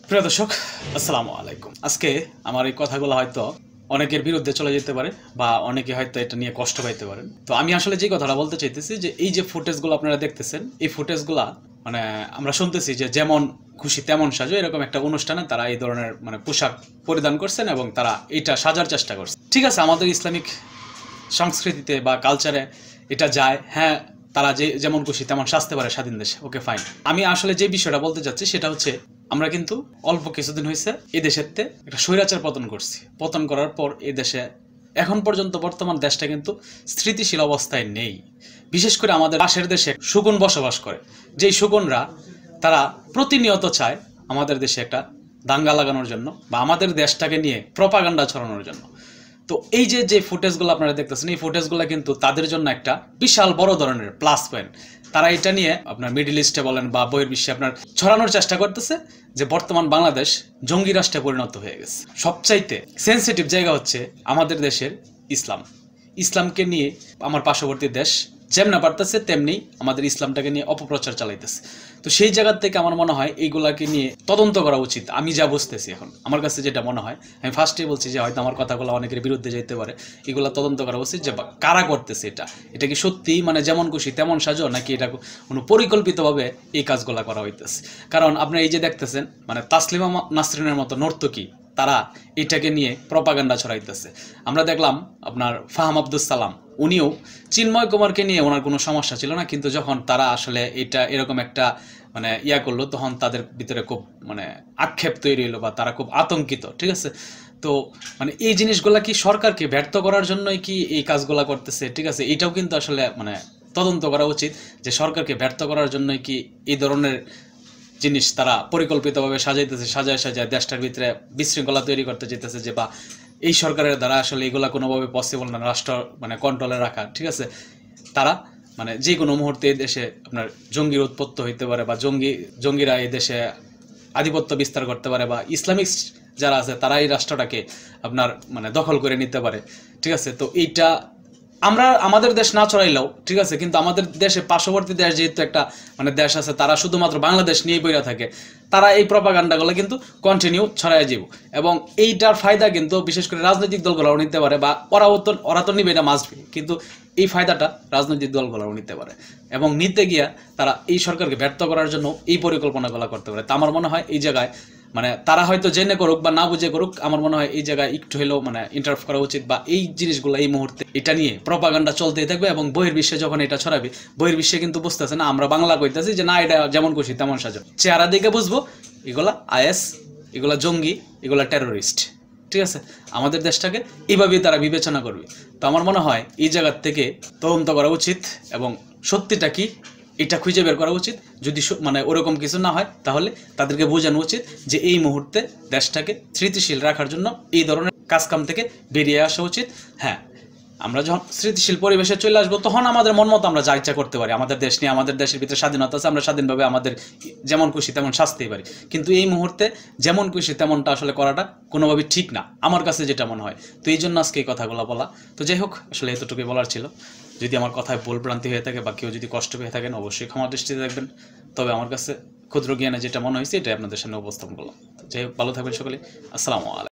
প্রিয় দর্শক, আসসালামু আলাইকুম। আজকে আমার এই কথাগুলো হয়তো অনেকের বিরুদ্ধে চলে যেতে পারে বা অনেকে হয়তো এটা নিয়ে কষ্ট পাইতে পারেন। তো আমি আসলে যে কথাটা বলতে চাইতেছি যে এই যে ফুটেজগুলো আপনারা দেখতেছেন, এই ফুটেজগুলা মানে আমরা শুনতেছি যে যেমন খুশি তেমন সাজো, এরকম একটা অনুষ্ঠানে তারা এই ধরনের পোশাক পরিধান করছেন এবং তারা এটা সাজার চেষ্টা করছে। ঠিক আছে, আমাদের ইসলামিক সংস্কৃতিতে বা কালচারে এটা যায়, হ্যাঁ, তারা যেমন খুশি তেমন সাজতে পারে স্বাধীন দেশে, ওকে ফাইন। আমি আসলে যে বিষয়টা বলতে চাচ্ছি সেটা হচ্ছে আমরা কিন্তু অল্প কিছুদিন হয়েছে এই দেশেতে একটা স্বৈরাচার পতন করছি। পতন করার পর এই দেশে এখন পর্যন্ত বর্তমান দেশটা কিন্তু স্থিতিশীল অবস্থায় নেই। বিশেষ করে আমাদের পাশের দেশে শকুন বসবাস করে, যেই শকুনরা তারা প্রতিনিয়ত চায় আমাদের দেশে একটা দাঙ্গা লাগানোর জন্য বা আমাদের দেশটাকে নিয়ে প্রপাগান্ডা ছড়ানোর জন্য। তো এই যে ফুটেজগুলো আপনারা দেখতেছেন, এই ফুটেজগুলো কিন্তু তাদের জন্য একটা বিশাল বড় ধরনের প্লাস পয়েন্ট। তারা এটা নিয়ে আপনার মিডল ইস্টে বলেন বা বহির্বিশ্বে আপনার ছড়ানোর চেষ্টা করতেছে যে বর্তমান বাংলাদেশ জঙ্গি রাষ্ট্রে পরিণত হয়ে গেছে। সবচাইতে সেন্সিটিভ জায়গা হচ্ছে আমাদের দেশের ইসলামকে নিয়ে আমার পার্শ্ববর্তী দেশ যেমন পারতেছে তেমনি আমাদের ইসলামটাকে নিয়ে অপপ্রচার চালাইতেছে। তো সেই জায়গার থেকে আমার মনে হয় এইগুলাকে নিয়ে তদন্ত করা উচিত। আমি যা বুঝতেছি এখন আমার কাছে যেটা মনে হয়, আমি ফার্স্টেই বলছি যে হয়তো আমার কথাগুলো অনেকের বিরুদ্ধে যেতে পারে, এগুলা তদন্ত করা উচিত যে কারা করতেছে এটা কি সত্যি যেমন খুশি তেমন সাজো, নাকি এটা কোনো পরিকল্পিতভাবে এই কাজগুলা করা হইতেছে। কারণ আপনি এই যে দেখতেছেন তাসলিমা নাসরিনের মতো নর্তকী তারা এটাকে নিয়ে প্রপাগান্ডা ছড়াইতেছে। আমরা দেখলাম আপনার ফাহাম আব্দুল সালাম, উনিও চিন্ময় কুমারকে নিয়ে ওনার কোনো সমস্যা ছিল না, কিন্তু যখন তারা আসলে এটা এরকম একটা ইয়া করলো তখন তাদের ভিতরে খুব আক্ষেপ তৈরি হলো বা তারা খুব আতঙ্কিত। ঠিক আছে, তো এই জিনিসগুলা কি সরকারকে ব্যর্থ করার জন্যই কি এই কাজগুলা করতেছে? ঠিক আছে, এটাও কিন্তু আসলে তদন্ত করা উচিত যে সরকারকে ব্যর্থ করার জন্যই কি এই ধরনের জিনিস তারা পরিকল্পিতভাবে সাজাইতেছে, সাজায় দেশটার ভিতরে বিশৃঙ্খলা তৈরি করতে যেতেছে, যে বা এই সরকারের দ্বারা আসলে এগুলা কোনোভাবে পসিবল না রাষ্ট্র কন্ট্রোলে রাখা। ঠিক আছে, তারা যে কোনো মুহূর্তে এই দেশে আপনার জঙ্গির উৎপত্তি হইতে পারে বা জঙ্গিরা এই দেশে আধিপত্য বিস্তার করতে পারে বা ইসলামিক যারা আছে তারা এই রাষ্ট্রটাকে আপনার দখল করে নিতে পারে। ঠিক আছে, তো এইটা আমরা আমাদের দেশ না ছড়াইলেও ঠিক আছে, কিন্তু আমাদের দেশে পার্শ্ববর্তী দেশ যেহেতু একটা দেশ আছে, তারা শুধুমাত্র বাংলাদেশ নিয়েই বইরা থাকে, তারা এই প্রপাগান্ডাগুলো কিন্তু কন্টিনিউ ছড়াই যাব। এবং এইটার ফায়দা কিন্তু বিশেষ করে রাজনৈতিক দলগুলোও নিতে পারে বা ওরা তো নিবে, এটা মাস্ট বি, কিন্তু এই ফায়দাটা রাজনৈতিক দলগুলোও নিতে পারে এবং নিতে গিয়া তারা এই সরকারকে ব্যর্থ করার জন্য এই পরিকল্পনাগুলো করতে পারে। তা আমার মনে হয় এই জায়গায় তারা হয়তো জেনে করুক বা না বুঝে করুক, আমার মনে হয় এই জায়গায় একটু হলেও ইন্টারাপ্ট করা উচিত বা এই জিনিসগুলো এই মুহূর্তে এটা নিয়ে প্রপাগান্ডা চলতেই থাকবে এবং বহির্বিশ্বে যখন এটা ছড়াবে, বহির্বিশ্বে কিন্তু বুঝতেছে না আমরা বাংলা কইতেছি যে না এটা যেমন খুশি তেমন সাজো, চেহারা দিকে বুঝবো এগুলা আইএস, এগুলা জঙ্গি, এগুলা টেরোরিস্ট। ঠিক আছে, আমাদের দেশটাকে এইভাবেই তারা বিবেচনা করবে। তো আমার মনে হয় এই জায়গার থেকে তদন্ত করা উচিত এবং সত্যিটা কি এটা খুঁজে বের করা উচিত। যদি ওরকম কিছু না হয় তাহলে তাদেরকে বোঝানো উচিত যে এই মুহূর্তে দেশটাকে স্থিতিশীল রাখার জন্য এই ধরনের কাজকাম থেকে বেরিয়ে আসা উচিত। হ্যাঁ, আমরা যখন স্থিতিশীল পরিবেশে চলে আসবো তখন আমাদের মন মতো আমরা যা ইচ্ছা করতে পারি, আমাদের দেশ নিয়ে, আমাদের দেশের ভিতরে স্বাধীনতা আছে, আমরা স্বাধীনভাবে আমাদের যেমন খুশি তেমন সাজতেই পারি। কিন্তু এই মুহূর্তে যেমন খুশি তেমনটা আসলে করাটা কোনোভাবেই ঠিক না আমার কাছে যেটা মনে হয়। তো এই জন্য আজকে এই কথাগুলো বলা। তো যাই হোক, আসলে এতটুকুই বলার ছিল। যদি আমার কথায় ভুলভ্রান্তি হয়ে থাকে বা কেউ যদি কষ্ট পেয়ে থাকেন অবশ্যই ক্ষমা দৃষ্টিতে দেখবেন। তবে আমার কাছে ক্ষুদ্র জ্ঞানে যেটা মনে হয়েছে এটাই আপনাদের সামনে উপস্থাপন করলাম। যাই হোক, ভালো থাকবেন সকলে। আসসালামু আলাইকুম।